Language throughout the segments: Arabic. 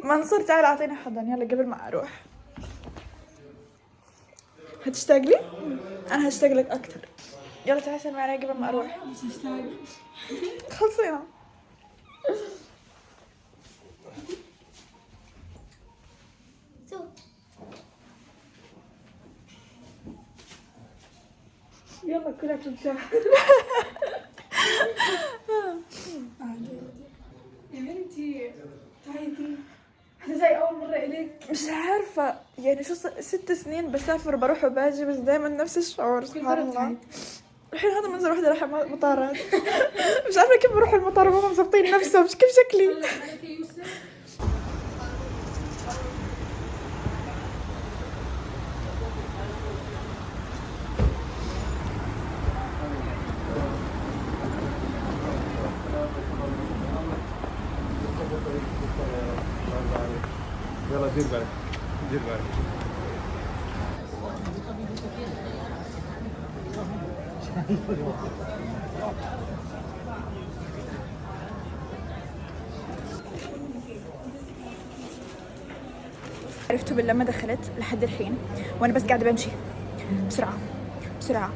منصور تعال اعطيني حضن يلا قبل ما اروح. هتشتاق لي؟ انا هشتاق لك اكثر. يلا تعال سلمي علي قبل ما اروح. خلصينا. يلا كلها تنشاف. يا بنتي تعيدي، هذا زي أول مرة إليك. مش عارفة يعني شو 6 سنين بسافر بروح وباجي بس دايما نفس الشعور سبحان الله. الحين هذا منظر واحدة رايحة مطارات. مش عارفة كيف بروح المطار وهم مظبطين نفسهم كيف شكلي. يلا دير بالك دير بالك. عرفتوا لما دخلت لحد الحين وانا بس قاعدة بمشي بسرعة بسرعة.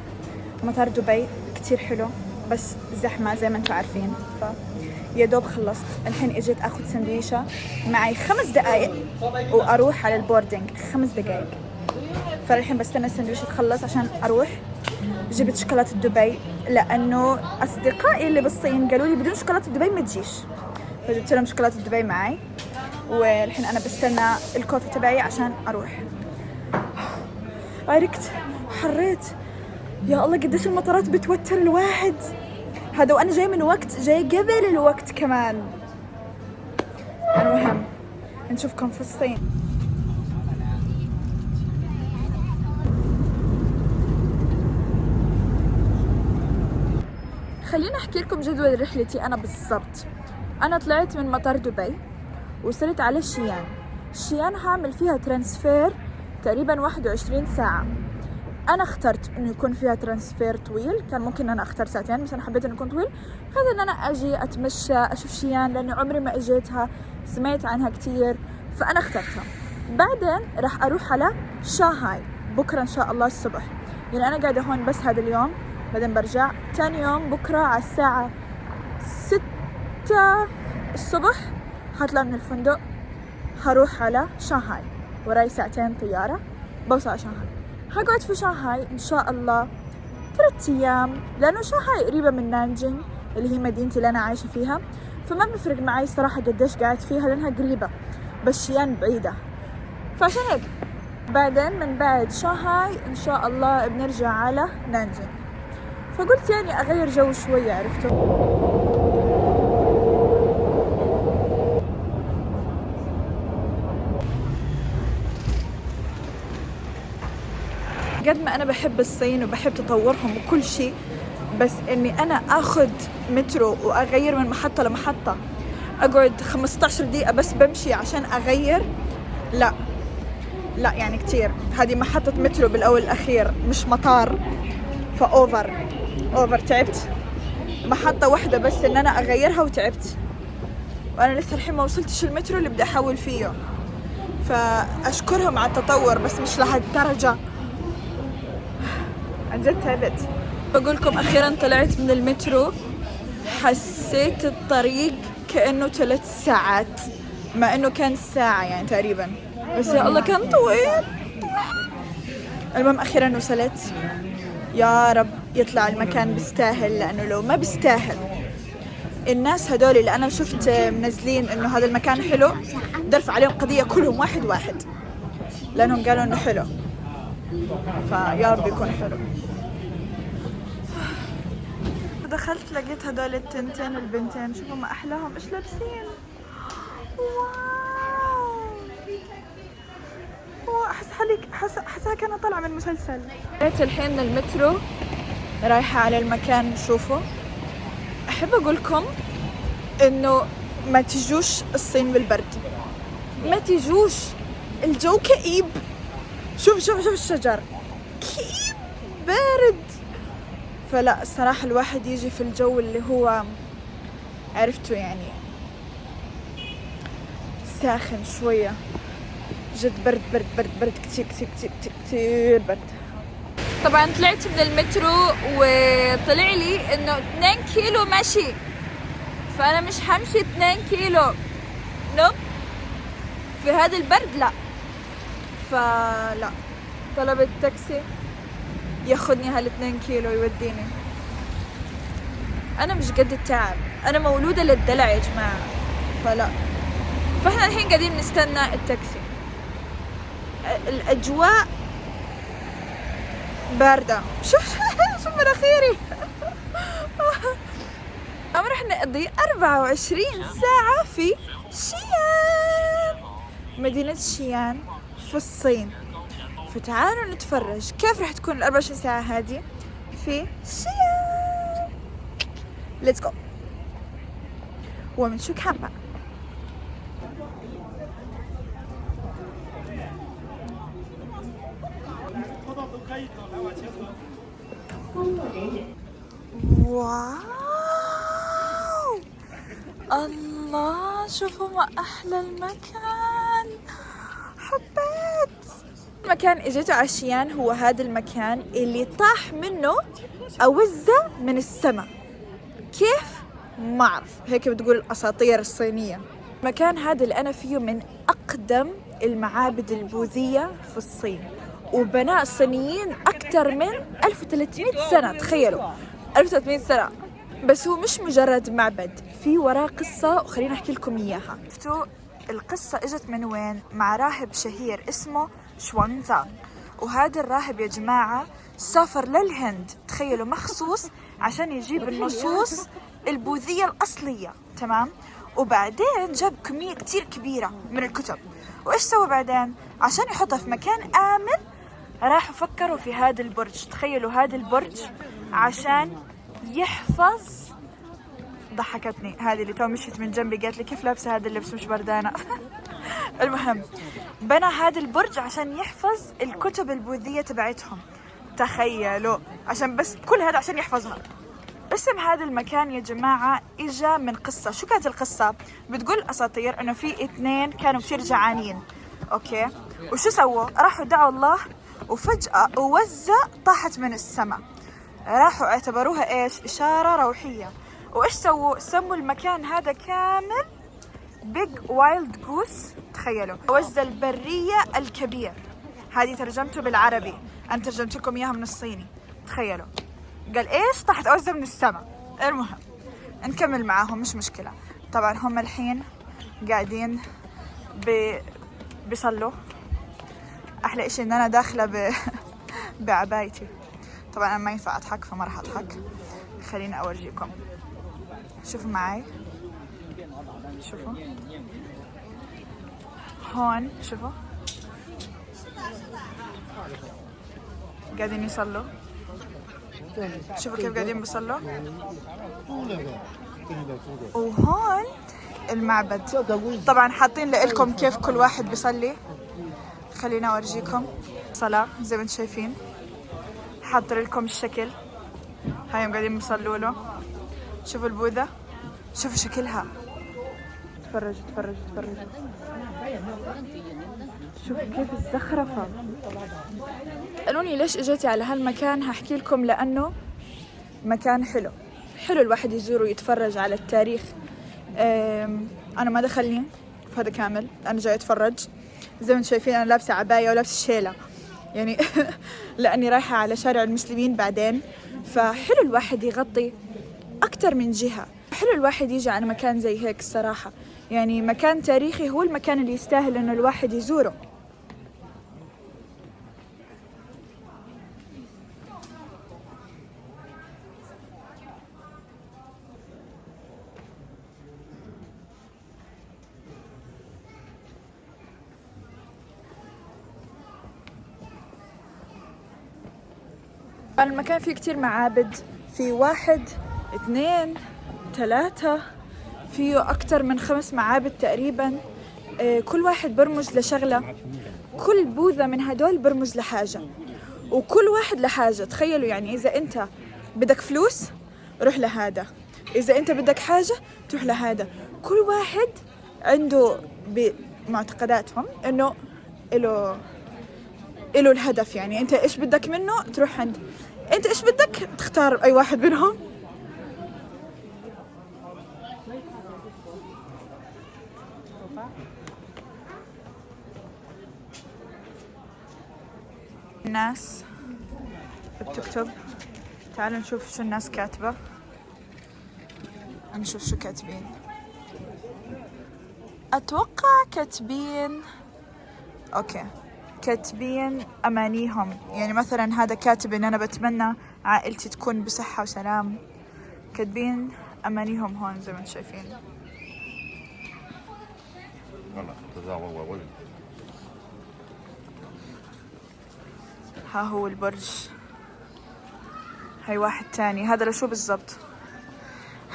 مطار دبي كتير حلو بس زحمة زي ما انتم عارفين. يا دوب خلصت الحين اجيت اخذ سندويشة معي 5 دقائق واروح على البوردينج 5 دقائق. فالحين بستنى السندويشة تخلص عشان اروح. جبت شوكولاتة دبي لانه اصدقائي اللي بالصين قالوا لي بدون شوكولاتة دبي ما تجيش، فجبت لهم شوكولاتة دبي معي. والحين انا بستنى الكوفي تبعي عشان اروح. عرقت حريت يا الله قديش المطارات بتوتر الواحد. هذا وانا جاي من وقت جاي قبل الوقت كمان. المهم نشوفكم في الصين. خليني احكي لكم جدول رحلتي انا بالضبط. انا طلعت من مطار دبي وصلت على الشيان هعمل فيها ترانسفير تقريبا 21 ساعة. انا اخترت انه يكون فيها ترانسفير طويل، كان ممكن انا اختار 2 ساعات بس انا حبيت انه يكون طويل. هذا ان انا اجي اتمشى اشوف شيان لاني عمري ما اجيتها، سمعت عنها كتير فانا اخترتها. بعدين راح اروح على شانغهاي بكرة ان شاء الله الصبح. يعني انا قاعدة هون بس هذا اليوم بعدين برجع. تاني يوم بكرة على الساعة 6 الصبح هطلع من الفندق هروح على شانغهاي. وراي 2 ساعة طيارة بوصل على شانغهاي. هقعد في شانغهاي ان شاء الله 3 ايام لانه شانغهاي قريبة من نانجينغ اللي هي مدينتي اللي انا عايشة فيها، فما بفرق معي صراحة قديش قاعد فيها لانها قريبة بس شيان بعيدة. فعشان هيك بعدين من بعد شانغهاي ان شاء الله بنرجع على نانجينغ. فقلت يعني اغير جو شوية عرفتوا. قد ما أنا بحب الصين وبحب تطورهم وكل شيء، بس إني أنا أخذ مترو وأغير من محطة لمحطة أقعد 15 دقيقة بس بمشي عشان أغير، لا يعني كتير. هذه محطة مترو بالأول الأخير مش مطار، فأوفر تعبت. محطة واحدة بس إن أنا أغيرها وتعبت، وأنا لسه الحين ما وصلتش المترو اللي بدي أحول فيه. فأشكرهم على التطور بس مش لهالدرجة. عن جد تعبت. بقولكم أخيرا طلعت من المترو، حسيت الطريق كأنه 3 ساعات مع إنه كان ساعة يعني تقريبا، بس يا الله كان طويل. المهم أخيرا وصلت. يا رب يطلع المكان بيستاهل، لأنه لو ما بيستاهل الناس هدول اللي أنا شفت منزلين إنه هذا المكان حلو درف عليهم قضية كلهم واحد لأنهم قالوا إنه حلو، فيا رب يكون حلو. دخلت لقيت هدول التنتين البنتين، شوفوا ما أحلاهم إيش لابسين. واو أحس حالي حسها كأنها طالعة من مسلسل. جيت الحين من المترو رايحة على المكان. شوفوا أحب أقولكم إنه ما تجوش الصين بالبرد، ما تجوش، الجو كئيب. شوف الشجر كئيب بارد. فلا الصراحة الواحد يجي في الجو اللي هو عرفتوا يعني ساخن شوية، جد برد برد برد برد كتير كتير كتير كتير, كتير برد. طبعا طلعت من المترو وطلع لي انه 2 كيلو مشي، فانا مش همشي 2 كيلو نو في هذا البرد، لا. فلا، طلبت تاكسي ياخدني هال2 كيلو يوديني. انا مش قد التعب، انا مولودة للدلع يا جماعة، فلا. فاحنا الحين قاعدين نستنى التاكسي. الاجواء باردة. شوف مناخيري. راح نقضي 24 ساعة في شيان، مدينة شيان في الصين. فتعالوا نتفرج كيف راح تكون 24 ساعة هذه في شيان. Let's go. ومن شو كان بقى. واو الله، شوفوا ما أحلى المكان، حبيت المكان. اجيته عشيان هو هذا المكان اللي طاح منه أوزة من السماء. كيف؟ ما أعرف، هيك بتقول الأساطير الصينية. المكان هذا اللي أنا فيه من أقدم المعابد البوذية في الصين، وبناء الصينيين أكثر من 1300 سنة. تخيلوا 1300 سنة. بس هو مش مجرد معبد، في وراه قصة وخلينا أحكي لكم إياها. شفتوا القصة إجت من وين؟ مع راهب شهير اسمه شوانزانغ. وهذا الراهب يا جماعة سافر للهند، تخيلوا، مخصوص عشان يجيب النصوص البوذية الأصلية، تمام؟ وبعدين جاب كمية كتير كبيرة من الكتب. وإيش سوى بعدين؟ عشان يحطها في مكان آمن راحوا فكروا في هذا البرج. تخيلوا هذا البرج عشان يحفظ. ضحكتني هذه اللي تو مشيت من جنبي قالت لي كيف لابسه هذا اللبس مش بردانه. المهم بنى هذا البرج عشان يحفظ الكتب البوذيه تبعتهم. تخيلوا، عشان بس كل هذا عشان يحفظها. اسم هذا المكان يا جماعه اجا من قصه. شو كانت القصه؟ بتقول اساطير انه في 2 كانوا كثير جعانين، اوكي، وشو سووا؟ راحوا دعوا الله وفجاه وزة طاحت من السماء. راحوا اعتبروها ايش؟ اشاره روحيه. وايش سووا؟ سموا المكان هذا كامل بيج وايلد جوس. تخيلوا، وزة البريه الكبير. هذه ترجمته بالعربي، انا ترجمت لكم اياها من الصيني. تخيلوا، قال ايش؟ طاحت وزة من السماء. المهم نكمل معاهم مش مشكله. طبعا هم الحين قاعدين بيصلوا. احلى اشي ان انا داخله بعبايتي. طبعا انا ما ينفع اضحك فما راح اضحك. خليني اورجيكم، شوفوا معي، شوفوا هون، شوفوا قاعدين يصلوا. شوفوا كيف قاعدين بيصلوا. وهون المعبد. طبعا حاطين لكم كيف كل واحد بيصلي. خلينا اورجيكم صلاة زي ما انتم شايفين. حاطر لكم الشكل، هايهم قاعدين بيصلوا له. شوفوا البوذا، شوفوا شكلها. تفرج تفرج تفرج، شوفوا كيف الزخرفة. قالوني ليش اجيتي على هالمكان؟ هحكي لكم. لانه مكان حلو، حلو الواحد يزوره ويتفرج على التاريخ. انا ما دخلني في هذا كامل، انا جاي اتفرج. زي ما انتم شايفين انا لابسه عبايه ولابسه شيله يعني لاني رايحه على شارع المسلمين بعدين. فحلو الواحد يغطي اكثر من جهه، حلو الواحد يجي على مكان زي هيك الصراحه. يعني مكان تاريخي هو المكان اللي يستاهل انه الواحد يزوره. المكان فيه كتير معابد، في 1 2 3، فيه أكتر من 5 معابد تقريبا. كل واحد برمز لشغلة، كل بوذا من هدول برمز لحاجة، وكل واحد لحاجة. تخيلوا يعني إذا أنت بدك فلوس روح لهذا، إذا أنت بدك حاجة تروح لهذا. كل واحد عنده معتقداتهم إنه إله الهدف. يعني أنت إيش بدك منه تروح عند، أنت إيش بدك تختار أي واحد منهم. الناس بتكتب، تعالوا نشوف شو الناس كاتبة، نشوف شو كاتبين. أتوقع كاتبين أوكي، كاتبين أمانيهم. يعني مثلا هذا كاتب إن أنا بتمنى عائلتي تكون بصحة وسلام. كاتبين أمانيهم هون زي ما انتم شايفين. ها هو البرج، هاي واحد تاني. هذا لشو بالضبط؟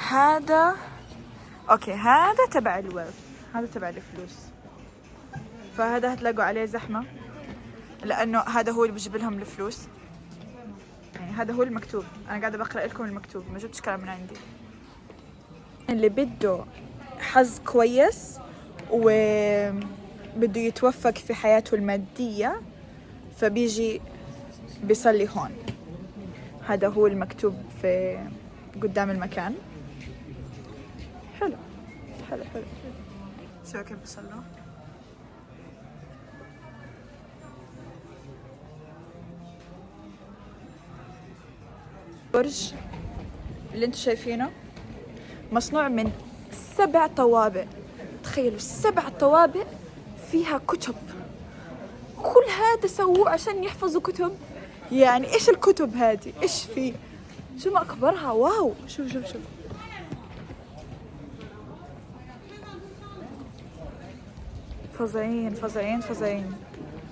هذا اوكي، هذا تبع الورث، هذا تبع الفلوس. فهذا هتلاقوا عليه زحمة لأنه هذا هو اللي بيجيب لهم الفلوس. يعني هذا هو المكتوب، أنا قاعدة بقرأ لكم المكتوب، ما جبتش كلام من عندي. اللي بده حظ كويس وبده يتوفق في حياته المادية فبيجي بيصلي هون. هذا هو المكتوب في قدام المكان. حلو حلو حلو. شو كيف بيصلوا؟ برج اللي انتم شايفينه مصنوع من 7 طوابق. تخيلوا 7 طوابق فيها كتب. كل هذا سووه عشان يحفظوا كتب. يعني ايش الكتب هذه؟ ايش فيه؟ شو ما اكبرها. واو، شوف شوف شوف. فظيعين فظيعين فظيعين.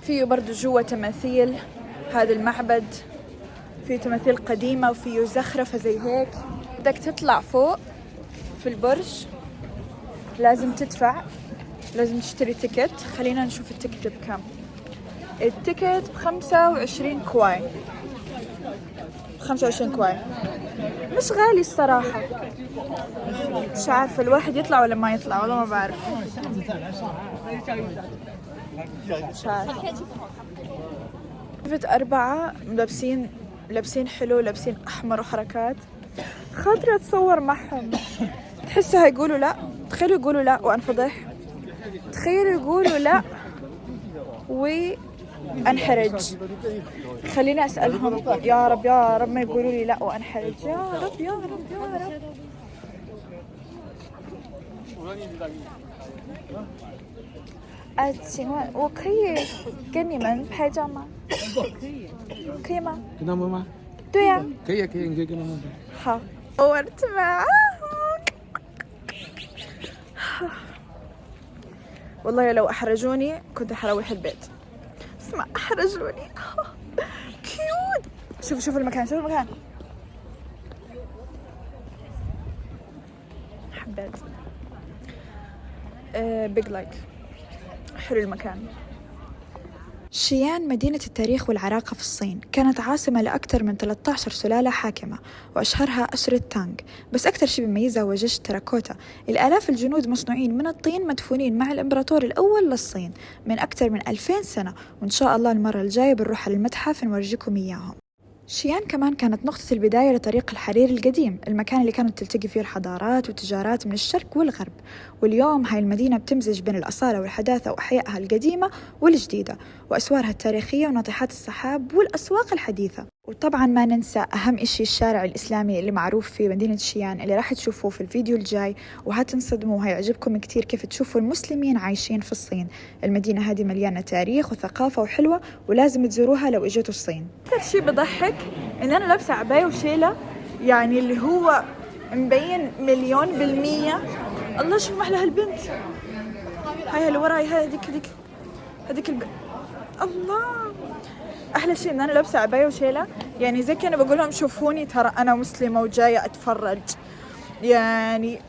فيه برضو جوا تماثيل. هذا المعبد فيه تماثيل قديمة وفيه زخرفة زي هيك. بدك تطلع فوق في البرج لازم تدفع، لازم تشتري تيكت. خلينا نشوف التيكت بكم. التيكت ب25 كواي. 25 كواي مش غالي الصراحة. مش عارفة الواحد يطلع ولا ما يطلع، والله ما بعرف. مش عارفة. شفت 4 لابسين حلو، لابسين أحمر وحركات. خاطري أتصور معهم. تحسوا هيقولوا لا؟ تخيلوا يقولوا لا وأنفضح. تخيلوا يقولوا لا وأنحرج. خليني أسألهم. يا رب يا رب ما يقولوا لي لا وأنحرج. يا رب يا رب يا رب.我可以跟你们拍照吗？可以吗？跟他们吗？对呀。可以啊，可以，你可以跟他们拍。好，صورت معاهم. والله لو أحرجوني كنت حروح البيت، بس ما أحرجوني. كيوت. شوفوا المكان، شوفوا المكان. حبيت. بيج لايك. حلو المكان. شيان مدينة التاريخ والعراقة في الصين، كانت عاصمة لأكثر من 13 سلالة حاكمة وأشهرها أسرة تانغ. بس أكثر شيء بيميزها هو جيش التراكوتا. الآلاف الجنود مصنوعين من الطين مدفونين مع الإمبراطور الأول للصين من أكثر من 2000 سنة. وإن شاء الله المرة الجاية بنروح على المتحف نورجيكم إياهم. شيان كمان كانت نقطة البداية لطريق الحرير القديم، المكان اللي كانت تلتقي فيه الحضارات والتجارات من الشرق والغرب. واليوم هاي المدينة بتمزج بين الأصالة والحداثة وأحيائها القديمة والجديدة وأسوارها التاريخية وناطحات السحاب والأسواق الحديثة. وطبعا ما ننسى أهم إشي الشارع الإسلامي اللي معروف في مدينة شيان اللي راح تشوفوه في الفيديو الجاي، وهتنصدموا وهيعجبكم كتير كيف تشوفوا المسلمين عايشين في الصين. المدينة هذه مليانة تاريخ وثقافة وحلوة ولازم تزوروها لو اجيتوا الصين. أكثر شيء بضحك إن أنا لابسة عباية وشيلة، يعني اللي هو مبين 1,000,000%. الله شو محلى هالبنت. هاي اللي وراي، هاي هذيك الله. أحلى شيء إن أنا لابسة عباية وشيلة، يعني زي كأني بقول لهم شوفوني ترى أنا مسلمة وجاية أتفرج يعني.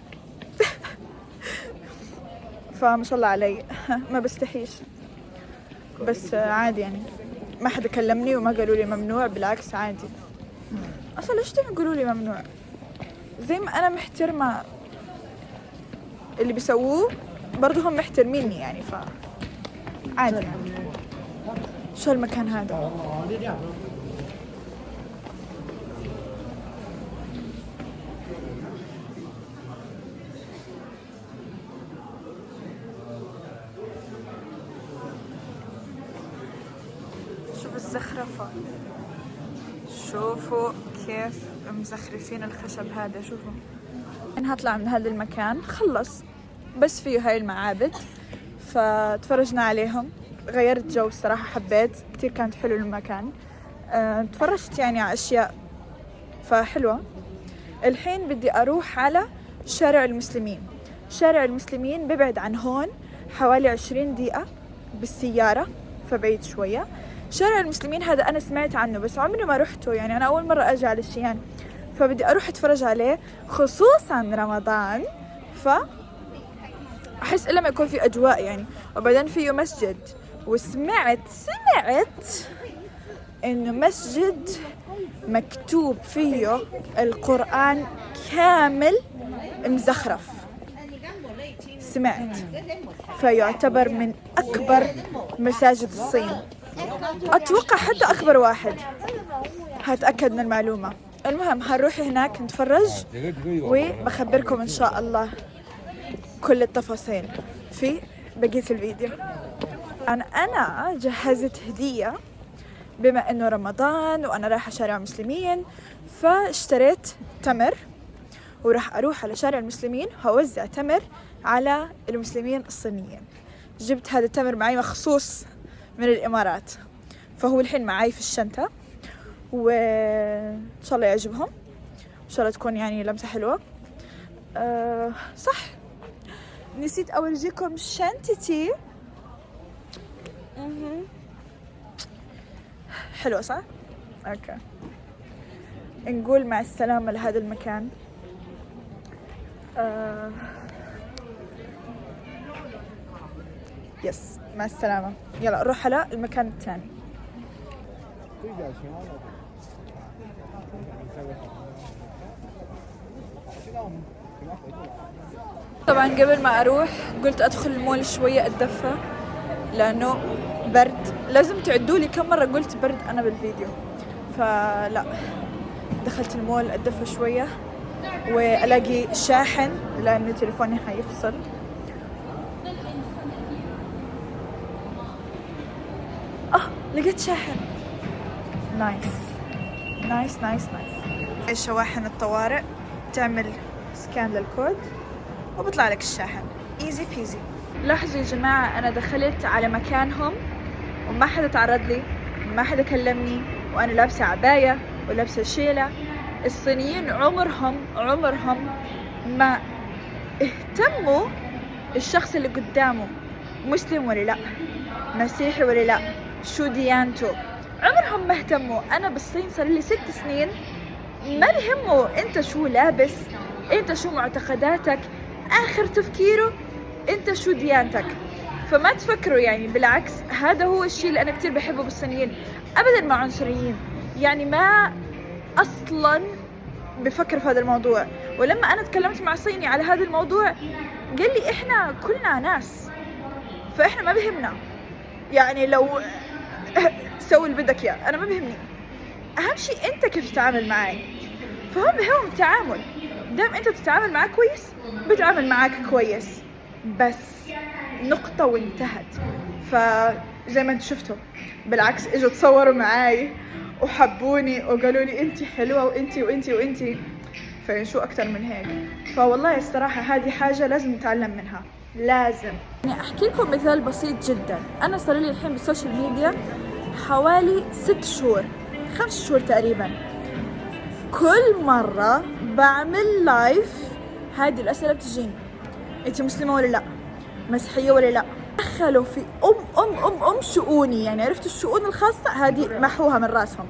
فما شاء الله علي. ما بستحيش، بس عادي يعني. ما حدا كلمني وما قالوا لي ممنوع، بالعكس عادي. أصلا ليش يقولوا لي ممنوع؟ زي ما أنا محترمة اللي بيسووه برضه هم محترميني يعني. عادي. شو المكان هذا؟ شوفوا الزخرفة، شوفوا كيف مزخرفين الخشب هذا. شوفوا أنا هطلع من هذا المكان، خلص بس فيه هاي المعابد، فتفرجنا عليهم، غيرت جو الصراحة، حبيت كتير، كانت حلو المكان. تفرجت يعني على أشياء فحلوة. الحين بدي أروح على شارع المسلمين. شارع المسلمين ببعد عن هون حوالي 20 دقيقة بالسيارة، فبعيد شوية. شارع المسلمين هذا أنا سمعت عنه بس عمري ما رحته، يعني أنا أول مرة أجي على الشيان، فبدي أروح أتفرج عليه خصوصا رمضان، أحس إلا ما يكون في أجواء يعني. وبعدين فيه مسجد، وسمعت إنه مسجد مكتوب فيه القرآن كامل مزخرف، سمعت، فيعتبر من أكبر مساجد الصين، أتوقع حتى أكبر واحد، هتأكد من المعلومة. المهم هنروح هناك نتفرج وبخبركم إن شاء الله كل التفاصيل في بقية الفيديو. أنا جهزت هدية بما إنه رمضان وأنا رايحة شارع المسلمين، فاشتريت تمر وراح أروح على شارع المسلمين هوزع تمر على المسلمين الصينيين. جبت هذا التمر معي مخصوص من الإمارات، فهو الحين معي في الشنطة، وإن شاء الله يعجبهم، إن شاء الله تكون يعني لمسة حلوة. صح نسيت أورجيكم شنطتي. حلوة صح؟ أوكي، نقول مع السلامة لهذا المكان. يس، مع السلامة. يلا نروح على المكان الثاني. طبعا قبل ما أروح قلت أدخل المول شوية أتدفى، لأنه برد. لازم تعدوا لي كم مرة قلت برد أنا بالفيديو، فلا دخلت المول أتدفى شوية وألاقي شاحن لأنه تليفوني حيفصل. لقيت شاحن. نايس نايس نايس نايس. شواحن الطوارئ، تعمل سكان للكود وبطلع لك الشاحن، ايزي بيزي. لاحظوا يا جماعة، أنا دخلت على مكانهم وما حدا تعرض لي، ما حدا كلمني، وأنا لابسة عباية ولابسة شيلة. الصينيين عمرهم ما اهتموا الشخص اللي قدامه مسلم ولا لا، مسيحي ولا لا، شو ديانته، عمرهم ما اهتموا. أنا بالصين صار لي 6 سنين، ما بهمه أنت شو لابس، أنت شو معتقداتك، آخر تفكيره أنت شو ديانتك. فما تفكروا يعني، بالعكس هذا هو الشيء اللي أنا كتير بحبه بالصينيين، أبدا ما عنصريين، يعني ما أصلا بفكر في هذا الموضوع. ولما أنا تكلمت مع صيني على هذا الموضوع قال لي إحنا كلنا ناس، فإحنا ما بهمنا، يعني لو سوي اللي بدك إياه أنا ما بهمني، أهم شيء أنت كيف تتعامل معي. فهم بهمهم التعامل، دام أنت بتتعامل معك كويس بتعامل معك كويس، بس نقطة وانتهت. فزي ما انتوا شفتوا بالعكس اجوا تصوروا معاي وحبوني وقالوا لي انتي حلوة وانتي وانتي وانتي، فشو اكتر من هيك. فوالله الصراحة هذه حاجة لازم نتعلم منها، لازم. يعني احكي لكم مثال بسيط جدا. انا صار لي الحين بالسوشيال ميديا حوالي 6 شهور 5 شهور تقريبا، كل مرة بعمل لايف هذه الأسئلة بتجيني، انتي مسلمة ولا لا، مسيحية ولا لا. دخلوا في شؤوني، يعني عرفتوا الشؤون الخاصة هذه محوها من راسهم.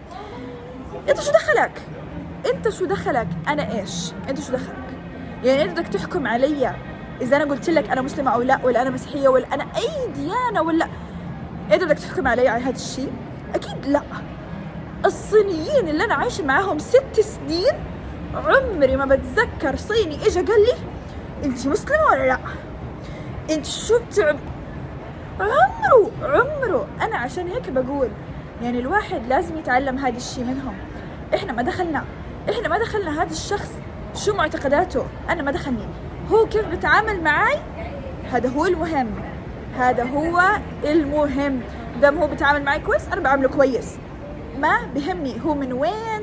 انت شو دخلك انا ايش؟ انت شو دخلك؟ يعني انت بدك تحكم علي اذا انا قلت لك انا مسلمة او لا، ولا انا مسيحية، ولا انا اي ديانة، ولا انت بدك تحكم علي على هذا الشيء؟ اكيد لا. الصينيين اللي انا عايشة معاهم 6 سنين عمري ما بتذكر صيني اجا قال لي انت مسلمة ولا لا، انت شو بتعمل. عمره. أنا عشان هيك بقول يعني الواحد لازم يتعلم هذا الشيء منهم. إحنا ما دخلنا هذا الشخص شو معتقداته، أنا ما دخلني، هو كيف بتعامل معي هذا هو المهم. دام هو بتعامل معي كويس أنا بعامله كويس، ما بهمني هو من وين،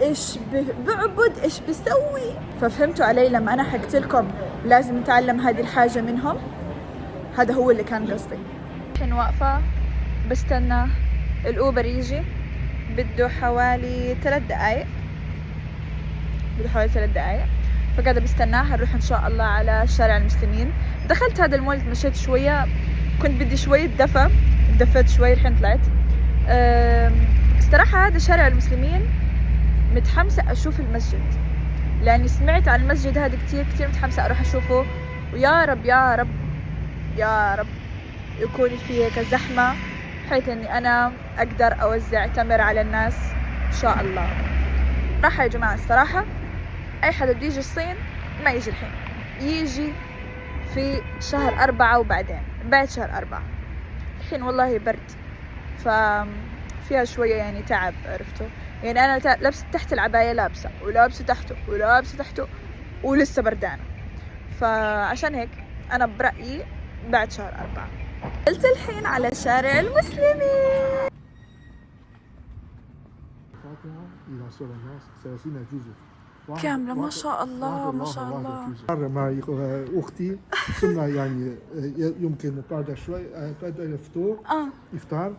إيش بعبد، إيش بسوي. ففهمتوا علي لما أنا حكيت لكم لازم نتعلم هذه الحاجة منهم؟ هذا هو اللي كان قصدي. الحين واقفة بستنى الأوبر يجي، بده حوالي 3 دقايق، فقاعدة بستناه. هنروح إن شاء الله على شارع المسلمين. دخلت هذا المول تمشيت شوية، كنت بدي شوية دفت شوي، الحين طلعت. استراحة هذا شارع المسلمين متحمسة أشوف المسجد، لأني سمعت عن المسجد هذا كتير متحمسة أروح أشوفه. ويا رب يكون فيه هيك زحمة بحيث أني أنا أقدر أوزع تمر على الناس إن شاء الله. راح يا جماعة الصراحة أي حدا بده يجي الصين ما يجي الحين، يجي في شهر 4 وبعدين بعد شهر 4. الحين والله برد ففيها شوية يعني تعب، عرفتوا يعني. أنا لابسة تحت العباية، ولابسة تحته ولسه بردانة. فعشان هيك أنا برأيي بعد شهر 4. قلت الحين على شارع المسلمين. كاملة ما شاء الله ما شاء الله. معي أختي صرنا يعني يمكن بعد شوي بعد الفطور إفطار